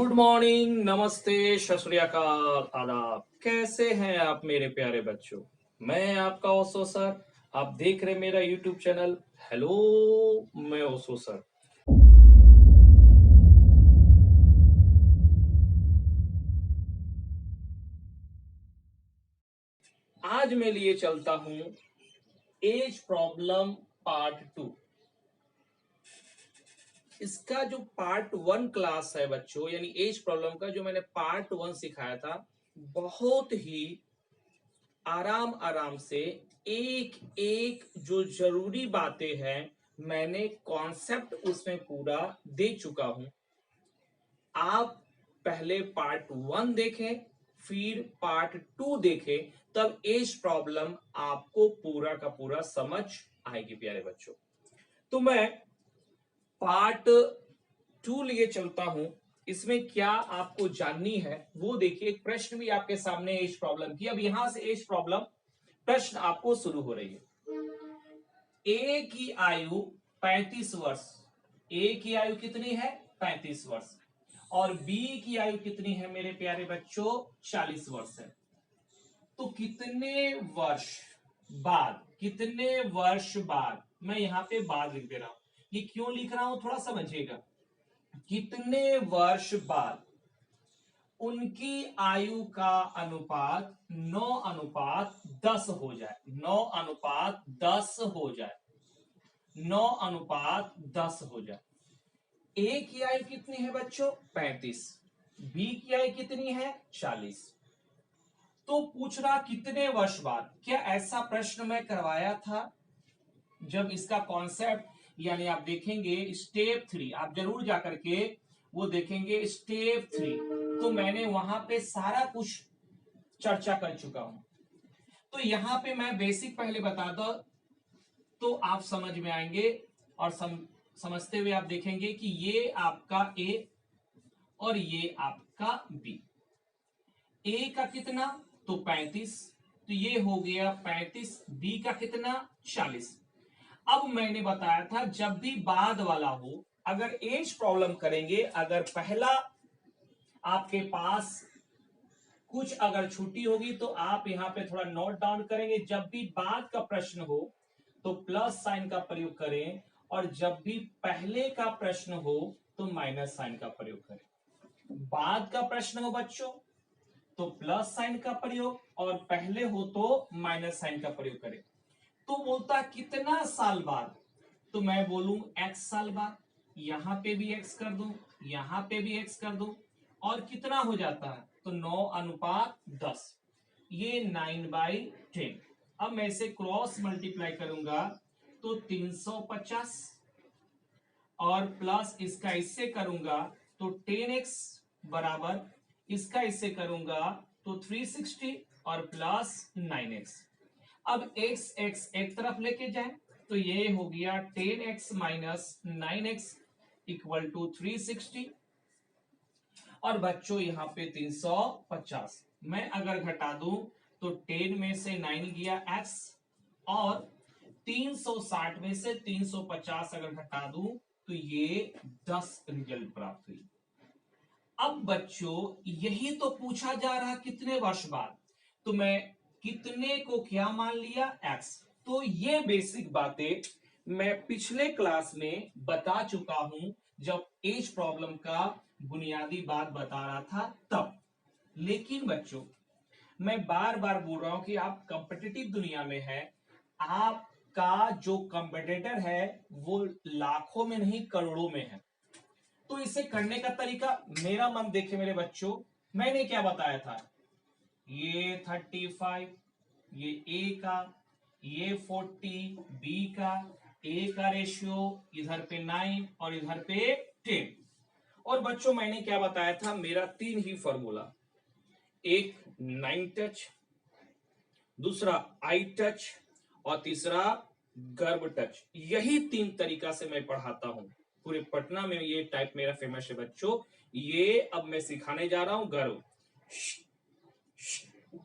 Good morning, नमस्ते, सत श्री अकाल, आदाब। कैसे हैं आप मेरे प्यारे बच्चों? मैं आपका ओसो सर। आप देख रहे मेरा यूट्यूब चैनल। हेलो, मैं ओसो सर। आज मैं लिए चलता हूं एज प्रॉब्लम पार्ट 2। इसका जो पार्ट 1 क्लास है बच्चों, यानी एज प्रॉब्लम का जो मैंने पार्ट 1 सिखाया था, बहुत ही आराम आराम से एक एक जो जरूरी बातें हैं मैंने कॉन्सेप्ट उसमें पूरा दे चुका हूं। आप पहले पार्ट 1 देखें, फिर पार्ट 2 देखें, तब एज प्रॉब्लम आपको पूरा का पूरा समझ आएगी प्यारे बच्चों। तो मैं पार्ट 2 लिए चलता हूं। इसमें क्या आपको जाननी है वो देखिए। एक प्रश्न भी आपके सामने एज प्रॉब्लम की। अब यहां से एज प्रॉब्लम प्रश्न आपको शुरू हो रही है। ए की आयु 35 वर्ष। ए की आयु कितनी है? 35 वर्ष। और बी की आयु कितनी है मेरे प्यारे बच्चों? 40 वर्ष है। तो कितने वर्ष बाद, मैं यहां पे बाद लिख दे रहा हूं। ये क्यों लिख रहा हूं थोड़ा समझिएगा। कितने वर्ष बाद उनकी आयु का अनुपात 9:10 हो जाए। 9:10 हो जाए। 9:10 हो जाए। ए की आयु कितनी है बच्चों? 35। बी की आयु कितनी है? 40। तो पूछ रहा कितने वर्ष बाद। क्या ऐसा प्रश्न मैं करवाया था? जब इसका कॉन्सेप्ट यानी आप देखेंगे स्टेप 3, आप जरूर जाकर के वो देखेंगे स्टेप 3, तो मैंने वहां पे सारा कुछ चर्चा कर चुका हूं। तो यहां पे मैं बेसिक पहले बता दो तो आप समझ में आएंगे। और समझते हुए आप देखेंगे कि ये आपका ए और ये आपका बी। ए का कितना? तो 35। तो ये हो गया 35। बी का कितना? 40। अब मैंने बताया था जब भी बाद वाला हो, अगर एज प्रॉब्लम करेंगे, अगर पहला आपके पास कुछ अगर छुट्टी होगी तो आप यहां पे थोड़ा नोट डाउन करेंगे। जब भी बाद का प्रश्न हो तो प्लस साइन का प्रयोग करें, और जब भी पहले का प्रश्न हो तो माइनस साइन का प्रयोग करें। बाद का प्रश्न हो बच्चों तो प्लस साइन का प्रयोग, और पहले हो तो माइनस साइन का प्रयोग करें। तो बोलता कितना साल बाद, तो मैं बोलूं x साल बाद। यहां पे भी x कर दूं, यहां पे भी x कर दूं, और कितना हो जाता है? तो 9:10। ये 9/10। अब मैं इसे क्रॉस मल्टीप्लाई करूंगा तो 350, और प्लस इसका इससे करूंगा तो 10x बराबर, इसका इससे करूंगा तो 360, और प्लस 9x। अब x x एक तरफ लेके जाए तो ये हो गया 10x minus 9x equal to 360। और बच्चों यहां पे 350। मैं अगर घटा दूं तो 10 में से 9 गया x, और 360 में से 350 अगर घटा दूं तो ये 10 रिजल्ट प्राप्त हुई। अब बच्चों यही तो पूछा जा रहा कितने वर्ष बाद, तो मैं कितने को क्या मान लिया? x। तो ये बेसिक बातें मैं पिछले क्लास में बता चुका हूं, जब एज प्रॉब्लम का बुनियादी बात बता रहा था तब। लेकिन बच्चों मैं बार बार बोल रहा हूं कि आप कंपिटिटिव दुनिया में हैं। आपका जो कंपिटिटर है वो लाखों में नहीं करोड़ों में है। तो इसे करने का तरीका मेरा मन देखे मेरे बच्चों। मैंने क्या बताया था? ये 35, ये ए का, ये 40, बी का, ए का रेशियो इधर पे 9 और इधर पे 10। और बच्चों मैंने क्या बताया था? मेरा 3 ही फॉर्मूला, एक 9 टच, दूसरा आई टच, और तीसरा गर्भ टच। यही 3 तरीका से मैं पढ़ाता हूं पूरे पटना में। ये टाइप मेरा फेमस है बच्चों। ये अब मैं सिखाने जा रहा हूं गर्भ।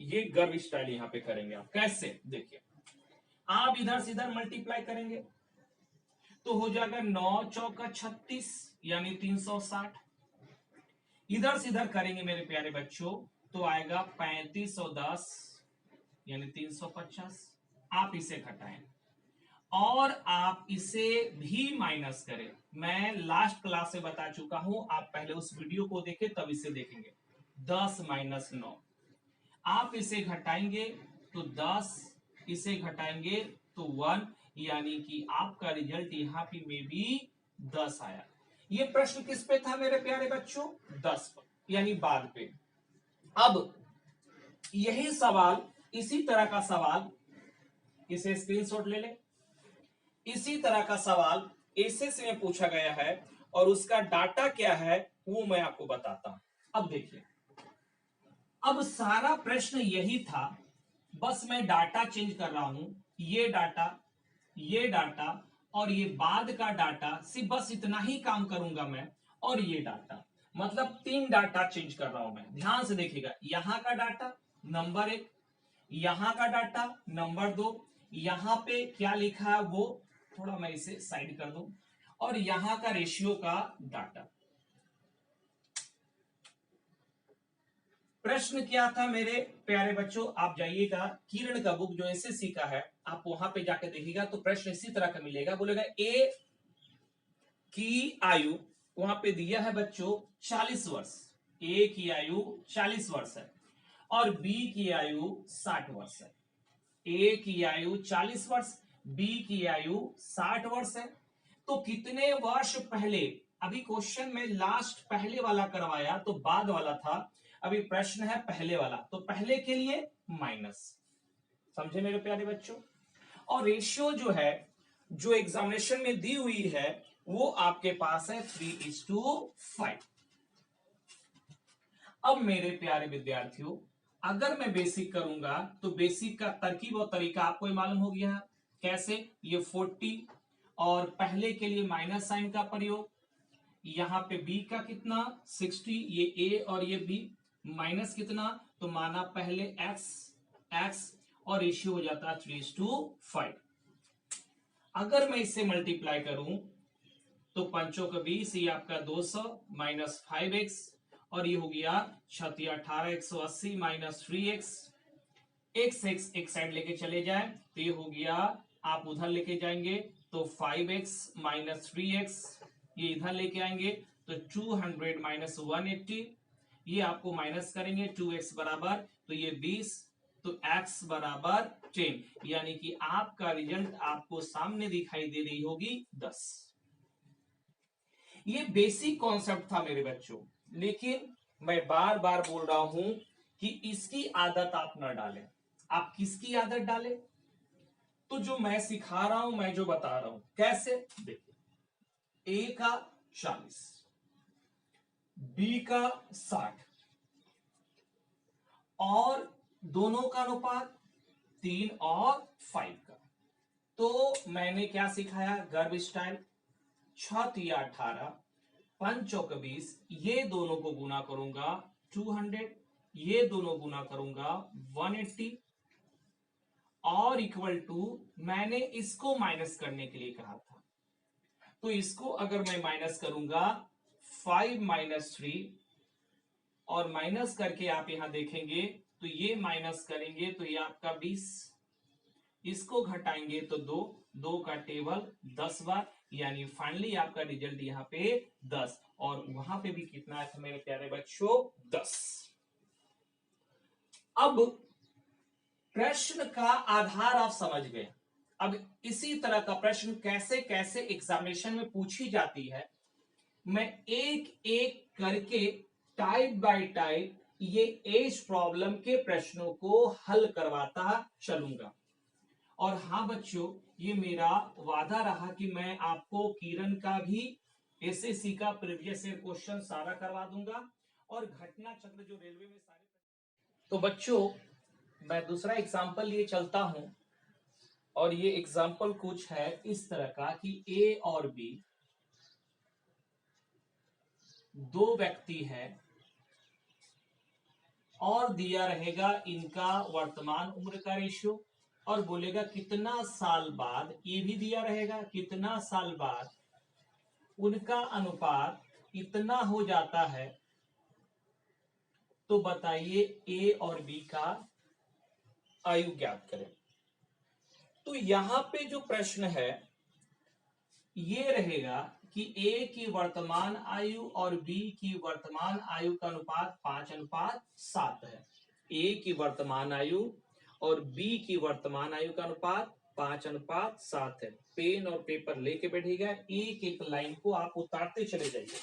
ये गर्भ स्टाइल यहां पे करेंगे आप। कैसे? देखिए, आप इधर से इधर मल्टीप्लाई करेंगे तो हो जाएगा 9 चौका 36 यानी 360। इधर से इधर करेंगे मेरे प्यारे बच्चों तो आएगा 35 और 10 यानी 350। आप इसे घटाएं और आप इसे भी माइनस करें। मैं लास्ट क्लास से बता चुका हूं, आप पहले उस वीडियो को देखें तब इसे देखेंगे। 10 माइनस 9 आप इसे घटाएंगे तो 10, इसे घटाएंगे तो 1, यानी कि आपका रिजल्ट यहाँ पे में भी 10 आया। ये प्रश्न किस पे था मेरे प्यारे बच्चों? 10 पर, यानी बाद पे। अब यही सवाल, इसी तरह का सवाल, इसे स्क्रीनशॉट ले ले। इसी तरह का सवाल एसएससी में पूछा गया है और उसका डाटा क्या है वो मैं आपको बताता हूं। अब देखिए, अब सारा प्रश्न यही था, बस मैं डाटा चेंज कर रहा हूं। ये डाटा और ये बाद का डाटा, सिर्फ बस इतना ही काम करूंगा मैं। और ये डाटा, मतलब 3 डाटा चेंज कर रहा हूं मैं। ध्यान से देखिएगा, यहां का डाटा नंबर 1, यहां का डाटा नंबर 2, यहां पे क्या लिखा है वो थोड़ा मैं इसे साइड कर दूं, और यहां का रेशियो का डाटा। प्रश्न क्या था मेरे प्यारे बच्चों? आप जाइएगा किरण का बुक जो एसएससी का है, आप वहां पे जाके देखिएगा तो प्रश्न इसी तरह का मिलेगा। बोलेगा ए की आयु वहां पे दिया है बच्चों 40 वर्ष, ए की आयु 40 वर्ष है और बी की आयु 60 वर्ष है। ए की आयु 40 वर्ष, बी की आयु 60 वर्ष है। तो कितने वर्ष पहले, अभी क्वेश्चन में लास्ट पहले वाला करवाया तो बाद वाला था, अभी प्रश्न है पहले वाला, तो पहले के लिए माइनस। समझे मेरे प्यारे बच्चों? और रेशियो जो है, जो एग्जामिनेशन में दी हुई है वो आपके पास है 3:5। अब मेरे प्यारे विद्यार्थियों, अगर मैं बेसिक करूंगा तो बेसिक का तरकीब और तरीका आपको मालूम हो गया। कैसे? ये 40 और पहले के लिए माइनस साइन का प्रयोग, यहां पे b का कितना 60, ये a और ये b, माइनस कितना तो माना पहले x और रेशियो हो जाता है 3:5। अगर मैं इससे मल्टीप्लाई करूं तो 5 का 20, ये आपका 200 माइनस 5x, और ये हो गया 36 18 180 माइनस 3x। x एक साइड लेके चले जाए तो ये हो गया, आप उधर लेके जाएंगे तो 5x माइनस 3x, ये इधर लेके आएंगे तो 200 माइनस 180, ये आपको माइनस करेंगे 2x बराबर तो ये 20, तो x बराबर 10, यानी कि आपका रिजल्ट आपको सामने दिखाई दे रही होगी 10। ये बेसिक कॉन्सेप्ट था मेरे बच्चों, लेकिन मैं बार बार बोल रहा हूं कि इसकी आदत आप न डालें। आप किसकी आदत डालें? तो जो मैं सिखा रहा हूं, मैं जो बता रहा हूं, कैसे? देखिए, ए का 40, बी का 60 और दोनों का अनुपात 3 और 5 का। तो मैंने क्या सिखाया? गर्भ स्टाइल, 6 या 18, 5 का 20, ये दोनों को गुना करूंगा 200, ये दोनों गुना करूंगा 180 और इक्वल टू, मैंने इसको माइनस करने के लिए कहा था, तो इसको अगर मैं माइनस करूंगा 5 माइनस 3 और माइनस करके आप यहां देखेंगे तो ये माइनस करेंगे तो ये आपका 20, इसको घटाएंगे तो 2 का टेबल 10 बार, यानी फाइनली आपका रिजल्ट यहाँ पे 10, और वहां पे भी कितना था मेरे प्यारे बच्चों? 10। अब प्रश्न का आधार आप समझ गए। अब इसी तरह का प्रश्न कैसे कैसे एग्जामिनेशन में पूछी जाती है, मैं एक एक करके टाइप बाय टाइप ये एज प्रॉब्लम के प्रश्नों को हल करवाता चलूंगा। और हाँ बच्चों, ये मेरा वादा रहा कि मैं आपको किरण का भी एसएससी का प्रीवियस ईयर क्वेश्चन सारा करवा दूंगा और घटना चक्र जो रेलवे में सारे। तो बच्चों, मैं दूसरा एग्जांपल लिए चलता हूं और ये एग्जांपल कुछ है इस तरह का कि ए और बी दो व्यक्ति है और दिया रहेगा इनका वर्तमान उम्र का रेशियो, और बोलेगा कितना साल बाद, ये भी दिया रहेगा कितना साल बाद उनका अनुपात इतना हो जाता है तो बताइए ए और बी का आयु ज्ञात करें। तो यहां पे जो प्रश्न है ये रहेगा कि ए की वर्तमान आयु और बी की वर्तमान आयु का अनुपात 5:7 है। ए की वर्तमान आयु और बी की वर्तमान आयु का अनुपात 5:7 है। पेन और पेपर लेके बैठिएगा, एक एक लाइन को आप उतारते चले जाइए।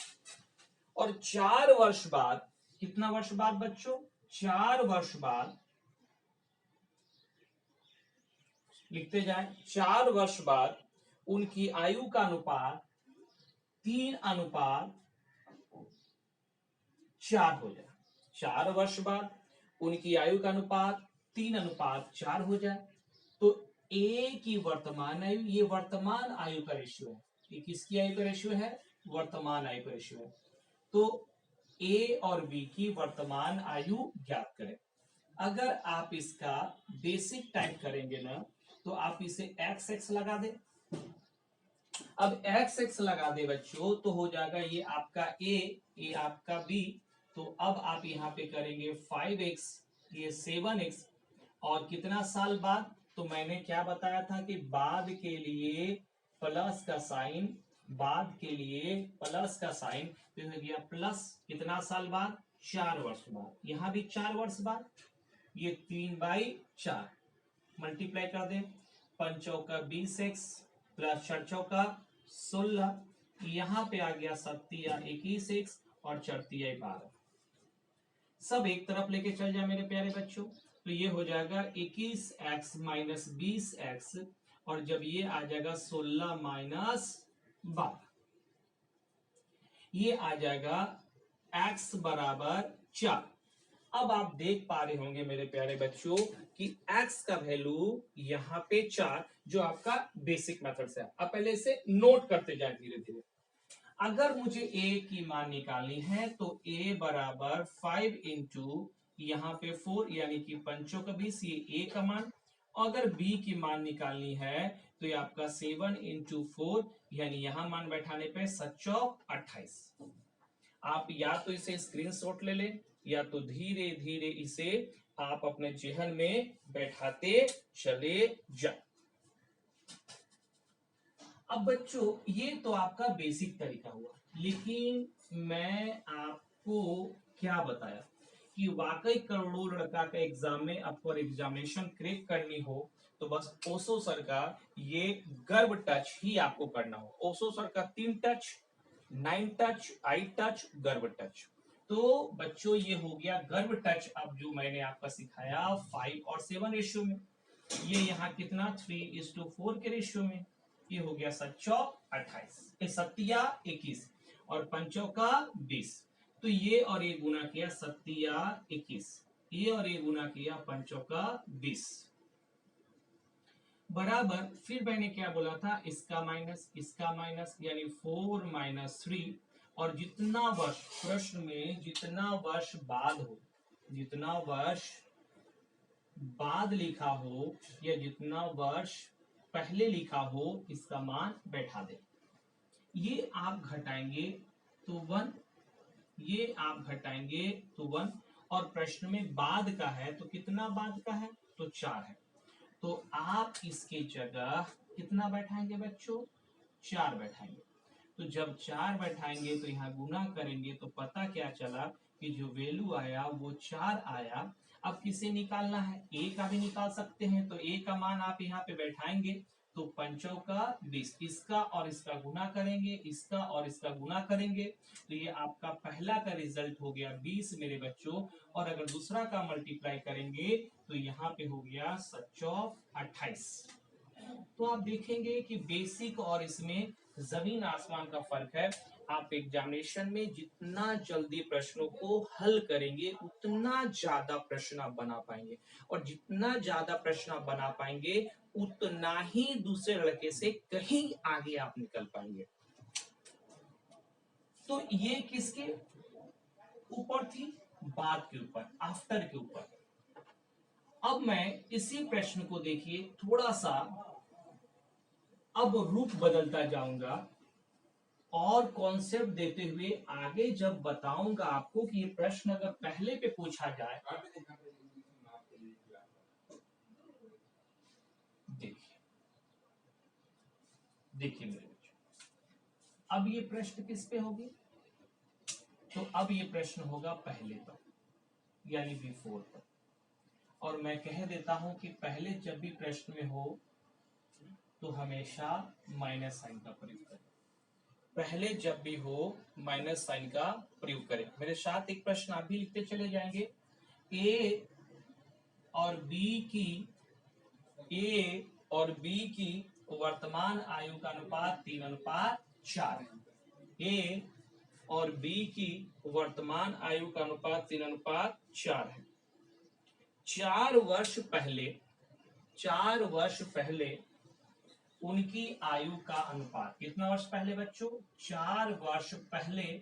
और 4 वर्ष बाद, कितना वर्ष बाद बच्चों? 4 वर्ष बाद, लिखते जाए, 4 वर्ष बाद उनकी आयु का अनुपात 3:4 हो जाए। 4 वर्ष बाद उनकी आयु का अनुपात 3:4 हो जाए। तो ए की वर्तमान आयु, ये वर्तमान आयु का रेशियो है। ये किसकी आयु का रेशियो है? वर्तमान आयु का रेशियो है। तो ए और बी की वर्तमान आयु ज्ञात करें। अगर आप इसका बेसिक टाइप करेंगे ना, तो आप इसे एक्स एक्स लगा दे। अब एक्स एक्स लगा दे बच्चों, तो हो जाएगा ये आपका ए, ये आपका बी। तो अब आप यहां पे करेंगे 5x, ये 7x, और कितना साल बाद? तो मैंने क्या बताया था कि बाद के लिए प्लस का साइन, बाद के लिए प्लस का साइन, तो हो गया प्लस कितना साल बाद? 4 वर्ष बाद। यहां भी 4 वर्ष बाद, ये 3/4 मल्टीप्लाई कर दें। 5 20x प्लस 4 16, यहां पे आ गया 7 21x और 4 12। सब एक तरफ लेके चल जाए मेरे प्यारे बच्चों, तो ये हो जाएगा 21x माइनस 20x, और जब ये आ जाएगा 16 माइनस 12, ये आ जाएगा x बराबर 4। अब आप देख पा रहे होंगे मेरे प्यारे बच्चों कि x का वैल्यू यहां पे 4, जो आपका बेसिक मेथड से है। अब पहले इसे नोट करते जाए धीरे धीरे। अगर मुझे a की मान निकालनी है तो a बराबर 5 इंटू यहाँ पे 4, यानी कि 5 ये a का मान। अगर b की मान निकालनी है तो ये आपका 7 इंटू 4, यानी यहां मान बैठाने पे 7×28। आप या तो इसे स्क्रीनशॉट ले लें, या तो धीरे धीरे इसे आप अपने जेहन में बैठाते चले जाए। अब बच्चों ये तो आपका बेसिक तरीका हुआ, लेकिन मैं आपको क्या बताया कि वाकई करोड़ों लड़का का एग्जाम में आपको एग्जामिनेशन क्रैक करनी हो तो बस ओशो सर का ये गर्व टच ही आपको करना हो। ओशो सर का 3 टच, 9 टच, आई टच, गर्व टच। तो बच्चों ये हो गया गर्व टच। अब जो मैंने आपका सिखाया 5 और 7 रेशियो में, ये यहाँ कितना 3:4 के रेशियो में, ये हो गया 7×28, 7×21 और 5×20। तो ये और ये गुना किया 7×21, ये और ये गुना किया 5×20 बराबर। फिर मैंने क्या बोला था? इसका माइनस, यानी 4 - 3। और जितना वर्ष प्रश्न में, जितना वर्ष बाद हो, जितना वर्ष बाद लिखा हो या जितना वर्ष पहले लिखा हो, इसका मान बैठा दे। ये आप घटाएंगे तो 1, ये आप घटाएंगे तो 1, और प्रश्न में बाद का है तो कितना बाद का है? तो 4 है। तो आप इसके जगह कितना बैठाएंगे बच्चों? 4 बैठाएंगे। तो जब 4 बैठाएंगे तो यहाँ गुना करेंगे तो पता क्या चला कि जो वैल्यू आया वो 4 आया। अब किसे निकालना है? ए का भी निकाल सकते हैं। तो ए का मान आप यहाँ पे बैठाएंगे तो 5×20, इसका और इसका गुना करेंगे, इसका और इसका गुना करेंगे, तो ये आपका पहला का रिजल्ट हो गया 20 मेरे बच्चों। और अगर दूसरा का मल्टीप्लाई करेंगे तो यहाँ पे हो गया 7×28। तो आप देखेंगे कि बेसिक और इसमें जमीन आसमान का फर्क है। आप एग्जामिनेशन में जितना जल्दी प्रश्नों को हल करेंगे उतना ज्यादा प्रश्न आप बना पाएंगे, और जितना ज्यादा प्रश्न आप बना पाएंगे उतना ही दूसरे लड़के से कहीं आगे आप निकल पाएंगे। तो ये किसके ऊपर थी? बाद के ऊपर, आफ्टर के ऊपर। अब मैं इसी प्रश्न को देखिए थोड़ा सा अब रूप बदलता जाऊंगा। और कॉन्सेप्ट देते हुए आगे जब बताऊंगा आपको कि ये प्रश्न अगर पहले पे पूछा जाए, देखिए देखिए मेरे बच्चों, अब ये प्रश्न किस पे होगी, तो अब ये प्रश्न होगा पहले पर, यानी बिफोर पर। और मैं कह देता हूं कि पहले जब भी प्रश्न में हो तो हमेशा माइनस साइन का प्रयोग करें। पहले जब भी हो माइनस साइन का प्रयोग करें। मेरे साथ एक प्रश्न आप भी लिखते चले जाएंगे। ए और बी की वर्तमान आयु का अनुपात 3:4 है। ए और बी की वर्तमान आयु का अनुपात 3:4 है। 4 वर्ष पहले उनकी आयु का अनुपात कितना वर्ष पहले बच्चों? 4 वर्ष पहले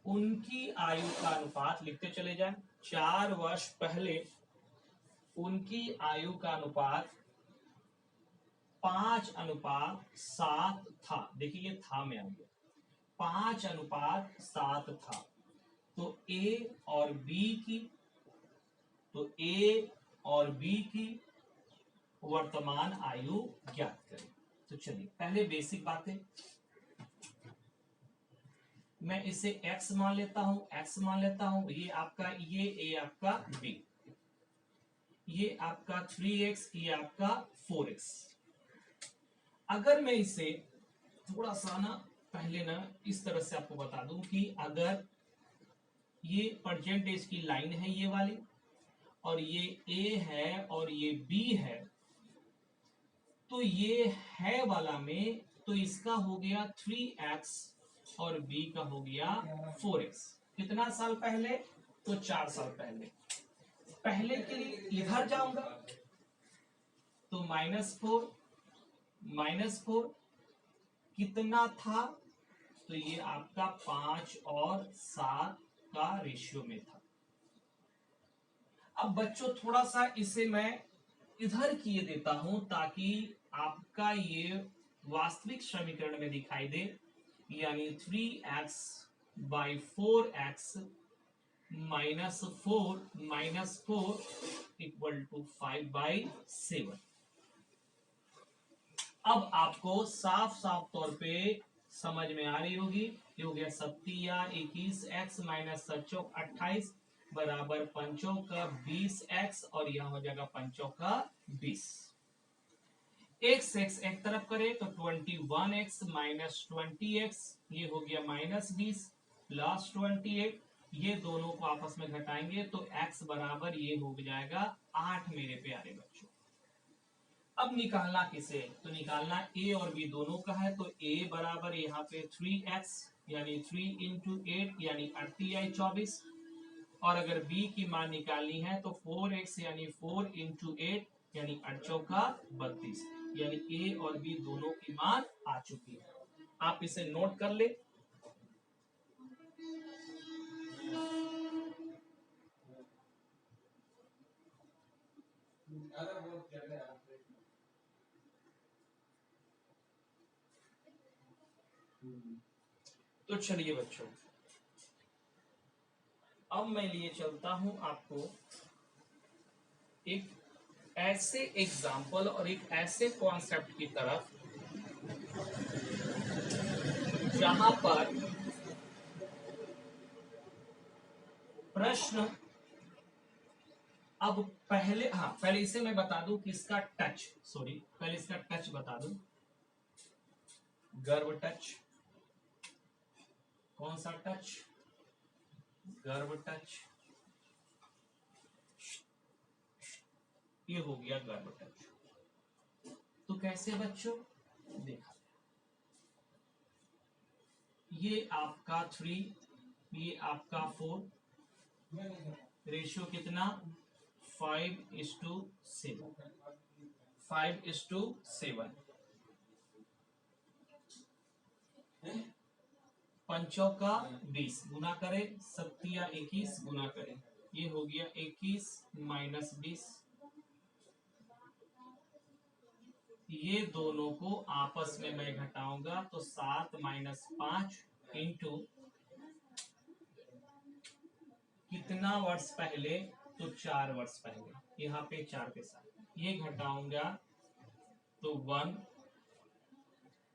उनकी आयु का अनुपात, लिखते चले जाएं। 4 वर्ष पहले उनकी आयु का अनुपात 5:7 था। देखिए ये था में आ गया, 5:7 था। तो ए और बी की वर्तमान आयु ज्ञात करें। तो चलिए पहले बेसिक बातें, मैं इसे x मान लेता हूं, ये आपका ए आपका b, ये आपका 3x, ये आपका 4x। अगर मैं इसे थोड़ा सा ना पहले ना इस तरह से आपको बता दूं कि अगर ये परसेंटेज की लाइन है ये वाली, और ये a है और ये b है, तो ये है वाला में तो इसका हो गया 3x और b का हो गया 4x। कितना साल पहले? तो 4 साल पहले। पहले के लिए इधर जाऊंगा तो -4 कितना था? तो ये आपका 5 और 7 का रेशियो में था। अब बच्चों थोड़ा सा इसे मैं इधर किए देता हूं ताकि आपका ये वास्तविक समीकरण में दिखाई दे, यानी 3x by 4x -4 equal to 5/7। अब आपको साफ साफ तौर पे समझ में आ रही होगी। ये हो गया 21 x माइनस 28 बराबर 20x, और यहां हो जाएगा 20 x एक तरफ करे तो 21x माइनस 20x, ये हो गया -20 प्लस 28। ये दोनों को आपस में घटाएंगे तो x बराबर ये हो जाएगा 8 मेरे प्यारे बच्चों। अब निकालना किसे? तो निकालना a और b दोनों का है, तो a बराबर यहाँ पे 3x यानी 3 into 8 यानी 24, और अगर b की मान निकालनी है तो 4x यानी 4 into 8 यानी 8×4 = 32, यानी a और b दोनों की मान आ चुकी है। आप इसे नोट कर ले। तो चलिए बच्चों, अब मैं लिए चलता हूं आपको एक ऐसे एग्जाम्पल और एक ऐसे कॉन्सेप्ट की तरफ जहां पर प्रश्न, अब पहले इसे मैं बता दूं कि इसका पहले इसका टच बता दूं। गर्भ टच, कौन सा टच? गर्भ टच। ये हो गया गर्भ टच। तो कैसे बच्चों? देखा, ये आपका 3, ये आपका 4, रेशियो कितना? 5:7। 5:7। 5×20 गुना करें, 7×21 गुना करें, ये हो गया 21 - 20 ये दोनों को आपस में मैं घटाऊंगा तो 7 माइनस 5 इंटू कितना वर्ष पहले, तो 4 वर्ष पहले, यहाँ पे 4 के साथ ये घटाऊंगा तो 1,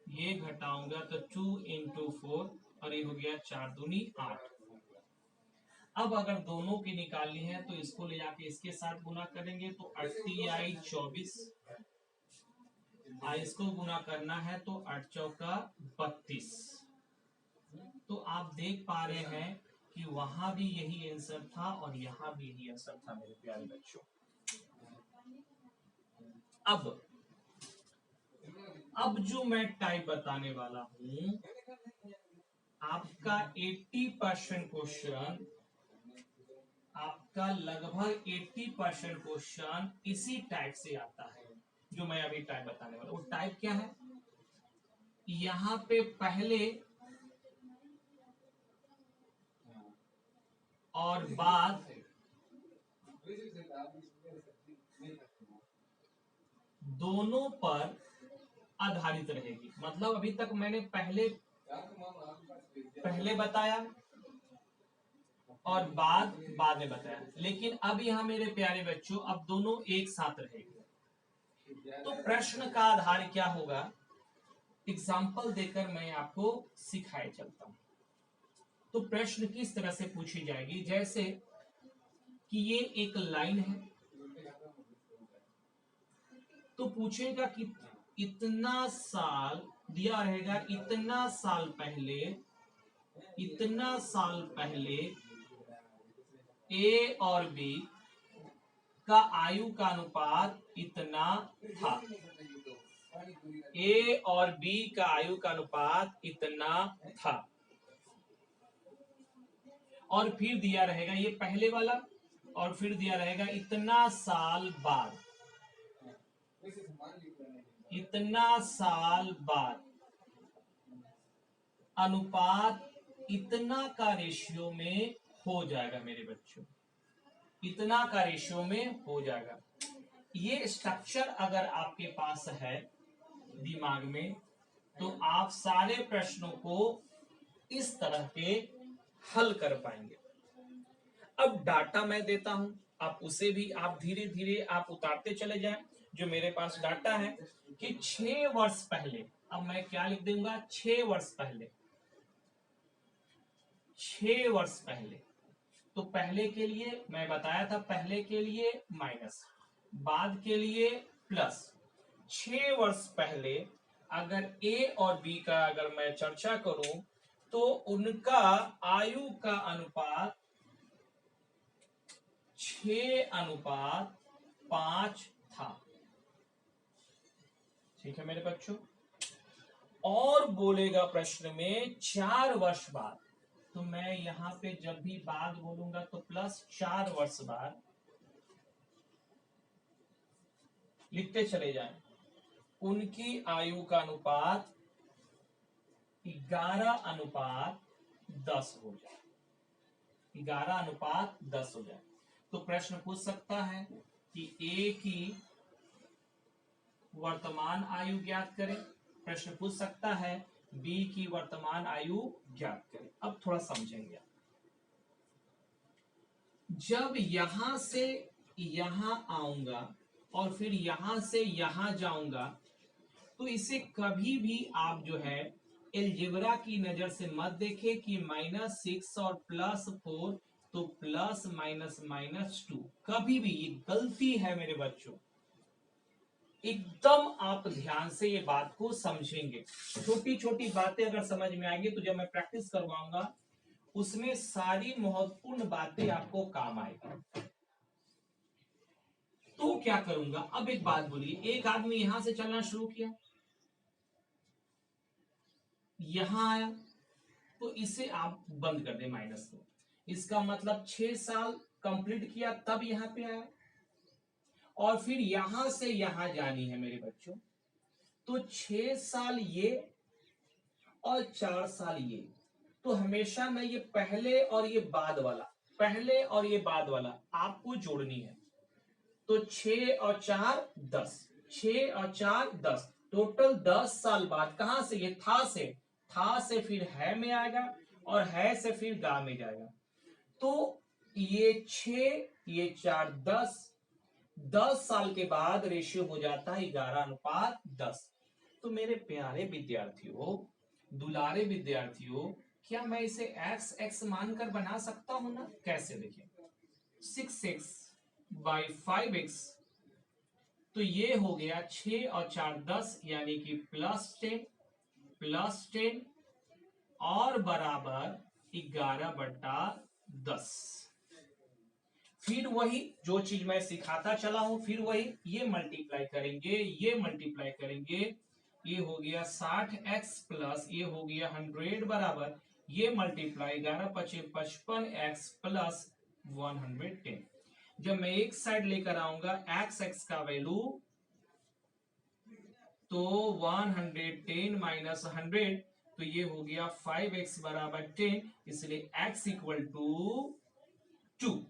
ये घटाऊंगा तो 2 इंटू 4 और ये हो गया 4 दूनी 8। अब अगर दोनों की निकालनी है तो इसको ले जाके इसके साथ गुना करेंगे तो 8 24, इसको गुना करना है तो 8 चौका 32। तो आप देख पा रहे हैं कि वहां भी यही आंसर था और यहाँ भी यही आंसर था मेरे प्यारे बच्चों। अब जो मैं टाइप बताने वाला हूं, आपका 80% क्वेश्चन, आपका लगभग 80% क्वेश्चन इसी टाइप से आता है जो मैं अभी टाइप बताने वाला। वो टाइप क्या है, यहां पे पहले और बाद दोनों पर आधारित रहेगी। मतलब अभी तक मैंने पहले बताया और बाद में बताया, लेकिन अब यहाँ मेरे प्यारे बच्चों अब दोनों एक साथ रहेंगे। तो प्रश्न का आधार क्या होगा, एग्जाम्पल देकर मैं आपको सिखाए चलता हूं। तो प्रश्न किस तरह से पूछी जाएगी, जैसे कि ये एक लाइन है तो पूछेगा कि इतना साल दिया रहेगा, इतना साल पहले ए और बी का आयु का अनुपात इतना था। ए और बी का आयु का अनुपात इतना था। और फिर दिया रहेगा ये पहले वाला, और फिर दिया रहेगा इतना साल बाद, अनुपात इतना का रेशियो में हो जाएगा मेरे बच्चों, इतना का रेशियो में हो जाएगा। ये स्ट्रक्चर अगर आपके पास है दिमाग में तो आप सारे प्रश्नों को इस तरह के हल कर पाएंगे। अब डाटा मैं देता हूं, आप उसे भी आप धीरे धीरे आप उतारते चले जाएं। जो मेरे पास डाटा है कि 6 वर्ष पहले, अब मैं क्या लिख दूंगा, 6 वर्ष पहले, 6 वर्ष पहले। तो पहले के लिए मैं बताया था, पहले के लिए माइनस, बाद के लिए प्लस। 6 वर्ष पहले अगर ए और बी का अगर मैं चर्चा करूं तो उनका आयु का अनुपात 6:5 था। ठीक है मेरे बच्चों। और बोलेगा प्रश्न में 4 वर्ष बाद, तो मैं यहां पे जब भी बाद बोलूंगा तो प्लस 4 वर्ष बाद लिखते चले जाएं। उनकी आयु का अनुपात 11:10 हो जाए, 11:10 हो जाए। तो प्रश्न पूछ सकता है कि ए की वर्तमान आयु ज्ञात करें, प्रश्न पूछ सकता है बी की वर्तमान आयु ज्ञात करें। अब थोड़ा समझेंगे, जब यहां से यहां आऊंगा और फिर यहां से यहां जाऊंगा तो इसे कभी भी आप जो है एलजेब्रा की नजर से मत देखें कि -6 और +4 तो प्लस माइनस -2, कभी भी ये गलती है मेरे बच्चों। एकदम आप ध्यान से ये बात को समझेंगे। छोटी छोटी बातें अगर समझ में आएंगी तो जब मैं प्रैक्टिस करवाऊंगा उसमें सारी महत्वपूर्ण बातें आपको काम आएगी। तो क्या करूंगा, अब एक बात बोलिए, एक आदमी यहां से चलना शुरू किया, यहां आया, तो इसे आप बंद कर दे माइनस को। इसका मतलब 6 साल कंप्लीट किया तब यहां पे आया, और फिर यहां से यहां जानी है मेरे बच्चों, तो 6 साल ये और 4 साल ये। तो हमेशा ना ये पहले और ये बाद वाला, पहले और ये बाद वाला आपको जोड़नी है। तो 6 और 4 10, 6 और 4 10, टोटल 10 साल बाद कहां से, ये था से फिर है में आएगा और है से फिर गा में जाएगा। तो ये 6 ये 4 10 साल के बाद रेशियो हो जाता है 11:10। तो मेरे प्यारे विद्यार्थियों, दुलारे विद्यार्थियों, क्या मैं इसे एक्स एक्स मानकर बना सकता हूं ना? कैसे, देखिए 6x बाई 5x, तो ये हो गया 6 और 4 10, यानी कि +10 और बराबर 11/10। फिर वही जो चीज मैं सिखाता चला हूं, फिर वही, ये मल्टीप्लाई करेंगे, ये हो गया 60x प्लस ये हो गया 100 बराबर, ये मल्टीप्लाई 11×5 = 55x प्लस 110। जब मैं एक साइड लेकर आऊंगा x का वैल्यू, तो 110 माइनस 100, तो ये हो गया 5x बराबर 10, इसलिए x इक्वल टू 2।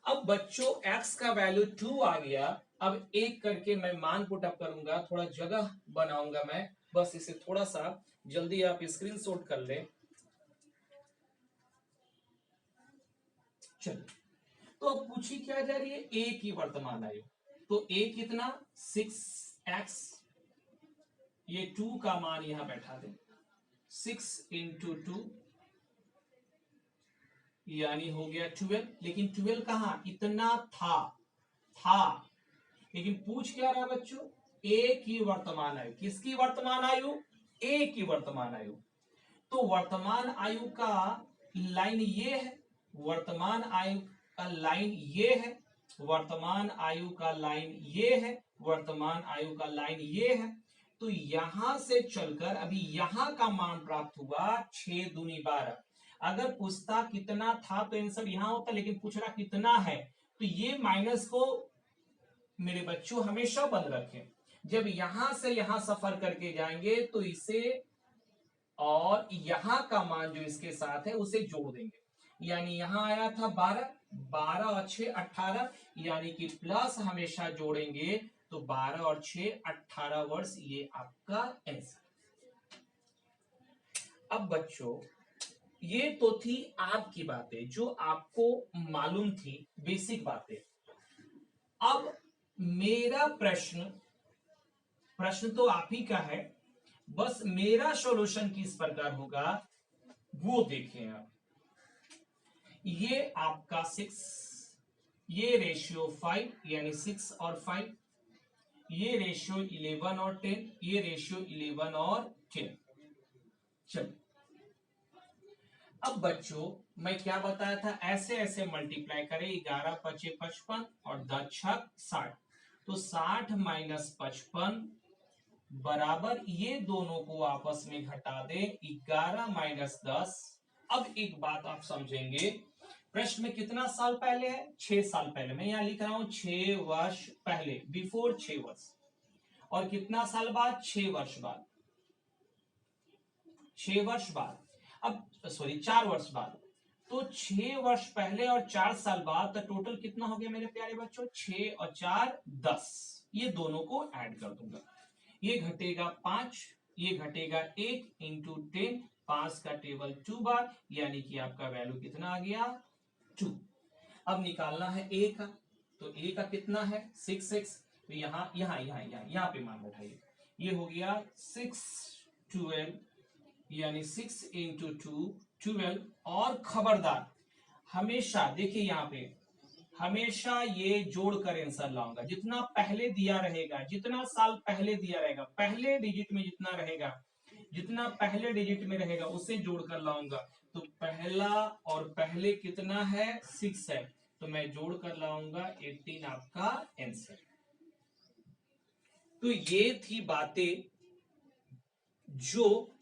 अब बच्चों x का वैल्यू 2 आ गया। अब एक करके मैं मान पुट अप करूंगा, थोड़ा जगह बनाऊंगा मैं, बस इसे थोड़ा सा जल्दी आप स्क्रीनशॉट कर ले। चलो, तो अब पूछी क्या जा रही है, a की वर्तमान आयु। तो a कितना 6x, ये 2 का मान यहां बैठा दे, 6 × 2 यानी हो गया 12। लेकिन 12 कहां, इतना था, लेकिन पूछ क्या रहा बच्चों, ए की वर्तमान आयु। किसकी वर्तमान आयु, ए की वर्तमान आयु। तो वर्तमान आयु का लाइन ये है, वर्तमान आयु का लाइन ये है, वर्तमान आयु का लाइन ये है, वर्तमान आयु का लाइन ये है। तो यहां से चलकर अभी यहां का मान प्राप्त हुआ 6 दूनी 12। अगर पूछता कितना था तो आंसर यहां होता, लेकिन पूछ रहा कितना है, तो ये माइनस को मेरे बच्चों हमेशा बंद रखें। जब यहां से यहां सफर करके जाएंगे तो इसे और यहां का मान जो इसके साथ है उसे जोड़ देंगे, यानी यहां आया था 12, 12 और 6 18, यानी कि प्लस हमेशा जोड़ेंगे, तो 12 और 6 18 वर्ष, ये आपका आंसर। अब बच्चों, ये तो थी आपकी बातें जो आपको मालूम थी, बेसिक बातें। अब मेरा प्रश्न तो आप ही का है, बस मेरा सॉल्यूशन किस प्रकार होगा वो देखें आप। ये आपका 6, ये रेशियो 5 यानी 6 और 5, ये रेशियो 11 और 10, ये रेशियो 11 और 10। चलो, अब बच्चों मैं क्या बताया था, ऐसे ऐसे मल्टीप्लाई करें, 11×5 = 55 और 10×6 = 60, तो 60 माइनस 55 बराबर, ये दोनों को आपस में घटा दे 11 माइनस 10। अब एक बात आप समझेंगे, प्रश्न में कितना साल पहले है, 6 साल पहले। मैं यहां लिख रहा हूं 6 वर्ष पहले, बिफोर 6 वर्ष, और कितना साल बाद, 6 वर्ष बाद, 6 वर्ष बाद, अब सॉरी 4 वर्ष बाद। तो 6 वर्ष पहले और 4 साल बाद, तो टोटल कितना हो गया मेरे प्यारे बच्चों, 6 और 4 10। ये दोनों को ऐड कर दूंगा, ये घटेगा 5, ये घटेगा 1 इंटू 10, 5 का टेबल 2 बार, यानी कि आपका वैल्यू कितना आ गया, 2। अब निकालना है ए का, तो ए का कितना है 6x, तो यहां पे मान बैठाइए, ये हो गया 6 12, यानी 6 इंटू 2 12। और खबरदार हमेशा देखिए यहां पे, हमेशा ये जोड़कर आंसर लाऊंगा, जितना पहले दिया रहेगा, जितना साल पहले दिया रहेगा, पहले डिजिट में जितना रहेगा, जितना पहले डिजिट में रहेगा उसे जोड़कर लाऊंगा। तो पहला और पहले कितना है, 6 है, तो मैं जोड़कर लाऊंगा 18, आपका आंसर। तो ये थी बातें जो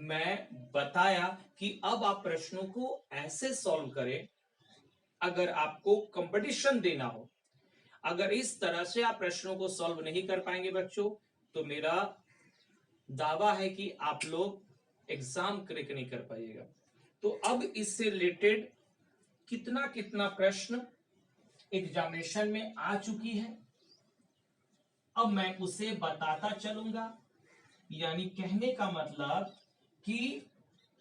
मैं बताया कि अब आप प्रश्नों को ऐसे सॉल्व करें। अगर आपको कंपटीशन देना हो, अगर इस तरह से आप प्रश्नों को सॉल्व नहीं कर पाएंगे बच्चों, तो मेरा दावा है कि आप लोग एग्जाम क्रैक नहीं कर पाइएगा। तो अब इससे रिलेटेड कितना कितना प्रश्न एग्जामिनेशन में आ चुकी है, अब मैं उसे बताता चलूंगा। यानी कहने का मतलब कि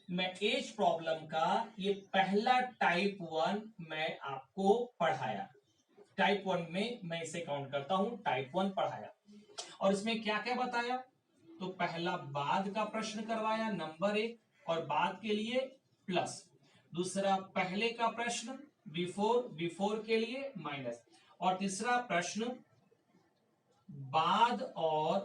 मैं एज प्रॉब्लम का ये पहला टाइप 1 मैं आपको पढ़ाया। टाइप 1 में मैं इसे काउंट करता हूं, टाइप 1 पढ़ाया। और इसमें क्या क्या बताया? तो पहला बाद का प्रश्न करवाया नंबर 1, और बाद के लिए प्लस। दूसरा पहले का प्रश्न बिफोर, बिफोर के लिए माइनस। और तीसरा प्रश्न बाद और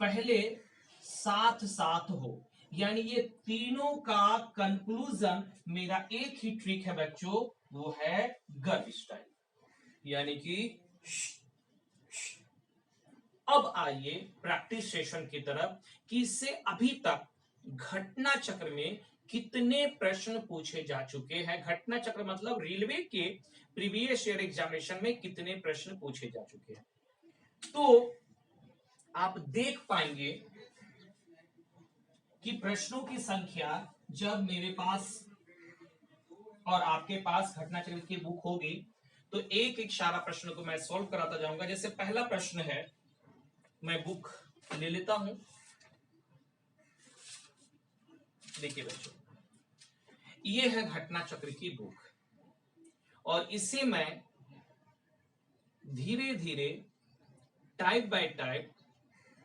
पहले साथ साथ हो। यानी ये तीनों का कंक्लूजन मेरा एक ही ट्रिक है बच्चों, वो है गर्भ स्टाइल। यानी कि अब आइए प्रैक्टिस सेशन की तरफ कि इससे अभी तक घटना चक्र में कितने प्रश्न पूछे जा चुके हैं। घटना चक्र मतलब रेलवे के प्रीवियस ईयर एग्जामिनेशन में कितने प्रश्न पूछे जा चुके हैं। तो आप देख पाएंगे कि प्रश्नों की संख्या जब मेरे पास और आपके पास घटना चक्र की बुक होगी तो एक एक सारा प्रश्न को मैं सॉल्व कराता जाऊंगा। जैसे पहला प्रश्न है, मैं बुक ले लेता हूं। देखिए बच्चों, ये है घटना चक्र की बुक और इसे मैं धीरे धीरे टाइप बाय टाइप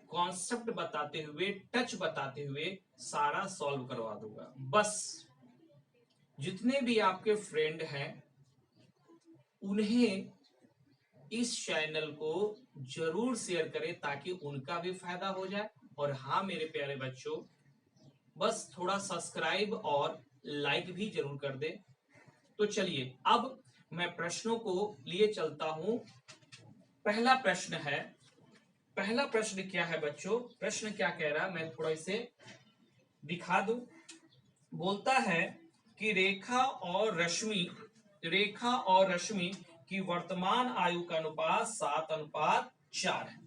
कॉन्सेप्ट बताते हुए, टच बताते हुए सारा सॉल्व करवा दूंगा। बस जितने भी आपके फ्रेंड हैं उन्हें इस चैनल को जरूर शेयर करें ताकि उनका भी फायदा हो जाए। और हाँ मेरे प्यारे बच्चों, बस थोड़ा सब्सक्राइब और लाइक भी जरूर कर दे। तो चलिए अब मैं प्रश्नों को लिए चलता हूं। पहला प्रश्न है, पहला प्रश्न क्या है बच्चों? प्रश्न क्या कह रहा है मैं थोड़ा इसे दिखा दूं। बोलता है कि रेखा और रश्मि की वर्तमान आयु का अनुपात 7:4 है।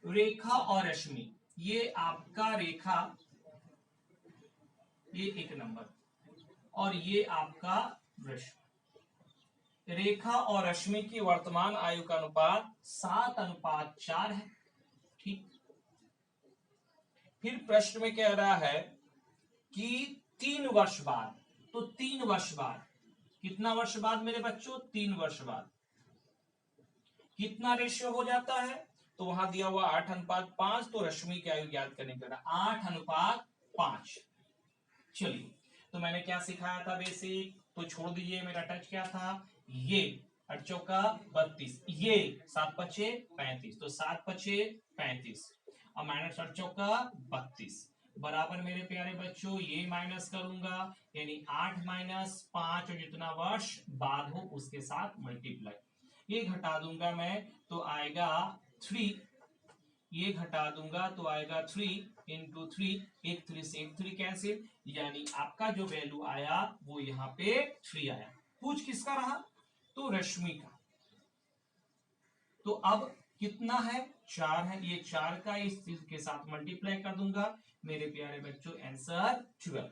रेखा और रश्मि, ये आपका रेखा, ये एक नंबर, और ये आपका रश्मि। रेखा और रश्मि की वर्तमान आयु का अनुपात 7:4 है। ठीक। फिर प्रश्न में कह रहा है कि 3 वर्ष बाद, तो 3 वर्ष बाद, कितना वर्ष बाद मेरे बच्चों? 3 वर्ष बाद कितना रेशियो हो जाता है? तो वहां दिया हुआ 8:5, तो रश्मि की आयु ज्ञात करने के लिए 8:5। चलिए, तो मैंने क्या सिखाया था बेसिक, तो छोड़ दीजिए, मेरा टच क्या था? ये 8×4 = 32, ये 7×5 = 35, तो 7×5 = 35 और माइनस 8×4 = 32 बराबर मेरे प्यारे बच्चों ये माइनस करूंगा, यानी 8 - 5 और जितना वर्ष बाद हो उसके साथ मल्टीप्लाई। ये घटा दूंगा मैं तो आएगा 3, ये घटा दूंगा तो आएगा 3 × 3, एक 3 से एक 3 कैंसिल, यानी आपका जो वैल्यू आया वो यहाँ पे 3 आया। पूछ किसका रहा? तो रश्मि का। तो अब कितना है? 4 है, ये 4 का इस चीज के साथ मल्टीप्लाई कर दूंगा मेरे प्यारे बच्चों, आंसर 12।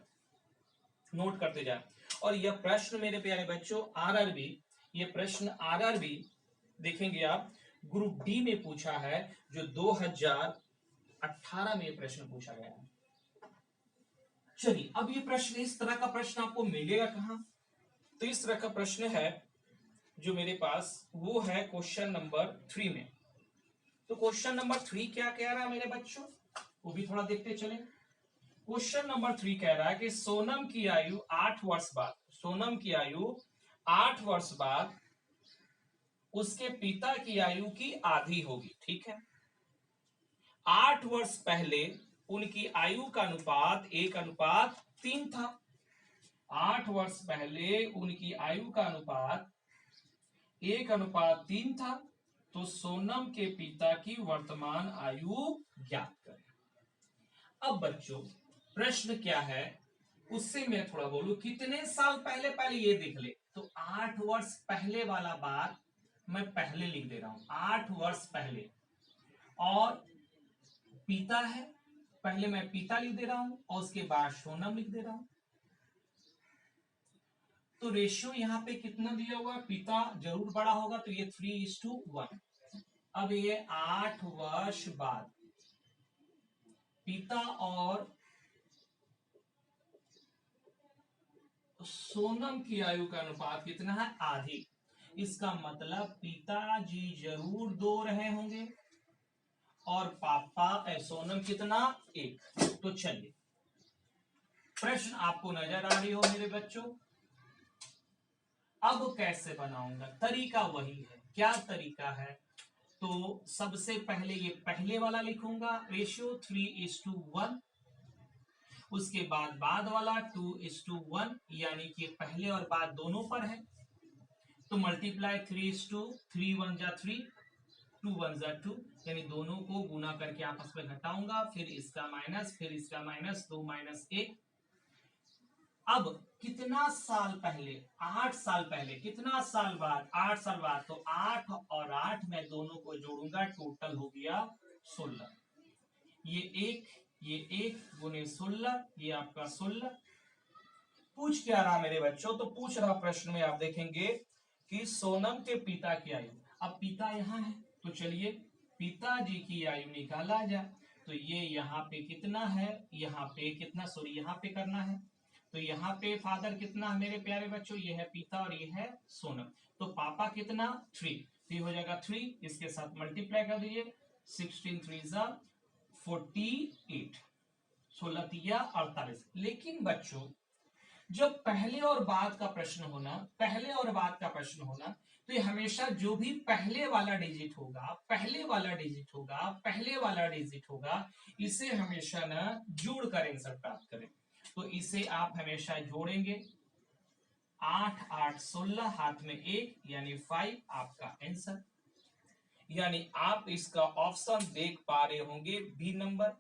नोट करते जाए। और यह प्रश्न मेरे प्यारे बच्चों आरआरबी, ये प्रश्न आरआरबी देखेंगे आप ग्रुप डी में पूछा है, जो 2018 में प्रश्न पूछा गया है। चलिए, अब ये प्रश्न, इस तरह का प्रश्न आपको मिलेगा कहां? तो इस तरह का प्रश्न है जो मेरे पास, वो है क्वेश्चन नंबर 3 में। तो क्वेश्चन नंबर 3 क्या कह रहा है मेरे बच्चों, वो भी थोड़ा देखते चले। क्वेश्चन नंबर 3 कह रहा है कि सोनम की आयु 8 वर्ष बाद, सोनम की आयु 8 वर्ष बाद उसके पिता की आयु की आधी होगी। ठीक है, 8 वर्ष पहले उनकी आयु का अनुपात 1:3 था। 8 वर्ष पहले उनकी आयु का अनुपात 1:3 था। तो सोनम के पिता की वर्तमान आयु ज्ञात करें। अब बच्चों प्रश्न क्या है उससे मैं थोड़ा बोलूं, कितने साल पहले, पहले ये देख ले। तो 8 वर्ष पहले वाला बात मैं पहले लिख दे रहा हूं, 8 वर्ष पहले, और पिता है, पहले मैं पिता लिख दे रहा हूं और उसके बाद सोनम लिख दे रहा हूं। तो रेशियो यहाँ पे कितना दिया हुआ है, पिता जरूर बड़ा होगा, तो ये 3:1। अब ये 8 वर्ष बाद पिता और सोनम की आयु का अनुपात कितना है, आधी। इसका मतलब पिताजी जरूर 2 रहे होंगे और पापा सोनम कितना, 1। तो चलिए प्रश्न आपको नजर आ रही हो मेरे बच्चों। अब कैसे बनाऊंगा, तरीका वही है। क्या तरीका है, तो सबसे पहले ये पहले वाला लिखूंगा रेशियो 3:1, उसके बाद वाला 2:1, यानी कि पहले और बाद दोनों पर है, तो मल्टीप्लाई 3:3, 1 जा 3, 2 1 जा 2, यानी दोनों को गुना करके आपस में घटाऊंगा, फिर इसका माइनस, फिर इसका माइनस, 2 - 1। अब कितना साल पहले, 8 साल पहले, कितना साल बाद, 8 साल बाद, तो 8 और 8 मैं दोनों को जोड़ूंगा, टोटल हो गया 16। ये 1 गुने 16, ये आपका 16। पूछ क्या रहा मेरे बच्चों, तो पूछ रहा प्रश्न में आप देखेंगे कि सोनम के पिता की आयु, अब पिता यहाँ है, तो चलिए पिताजी की आयु निकाला जाए। तो ये यहाँ पे कितना है, यहाँ पे कितना, सॉरी यहाँ पे करना है, तो यहाँ पे फादर कितना है मेरे प्यारे बच्चों, ये है पिता और ये है सोनम। तो पापा कितना, 3, तो ये हो जाएगा 3, इसके साथ मल्टीप्लाई कर दीजिए, 16 3 जा 48, 16 तिया 48। लेकिन बच्चों जब पहले और बाद का प्रश्न होना, पहले और बाद का प्रश्न होना, तो ये हमेशा जो भी पहले वाला डिजिट होगा, पहले वाला डिजिट होगा, पहले वाला डिजिट होगा, इसे हमेशा ना जोड़ कर आंसर प्राप्त करें। तो इसे आप हमेशा जोड़ेंगे, 8 8 16, हाथ में 1 यानी 5 आपका आंसर। यानी आप इसका ऑप्शन देख पा रहे होंगे बी नंबर।